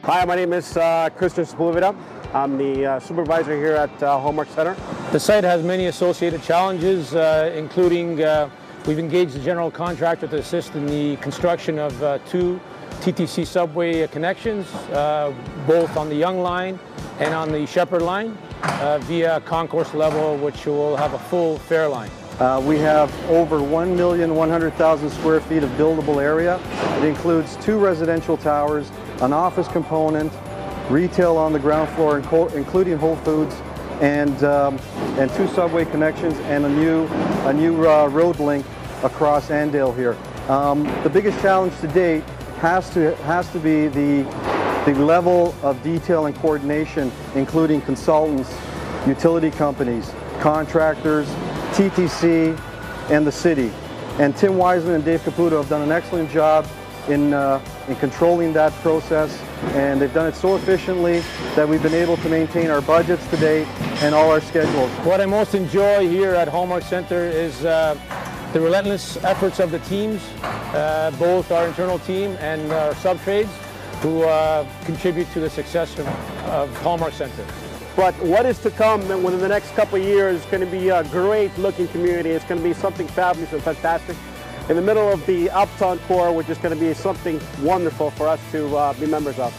Hi, my name is Christian Sepulveda. I'm the supervisor here at Hullmark Centre. The site has many associated challenges, including we've engaged the general contractor to assist in the construction of two TTC subway connections, both on the Yonge line and on the Sheppard line, via concourse level, which will have a full fare line. We have over 1,100,000 square feet of buildable area. It includes 2 residential towers, an office component, retail on the ground floor, including Whole Foods, and 2 subway connections and a new road link across Andale here. The biggest challenge to date has to be the level of detail and coordination, including consultants, utility companies, contractors, TTC, and the city. And Tim Wiseman and Dave Caputo have done an excellent job in controlling that process, and they've done it so efficiently that we've been able to maintain our budgets to date and all our schedules. What I most enjoy here at Hullmark Centre is the relentless efforts of the teams, both our internal team and our sub-trades, who contribute to the success of Hullmark Centre. But what is to come within the next couple of years is going to be a great looking community. It's going to be something fabulous and fantastic in the middle of the uptown core, which is going to be something wonderful for us to be members of.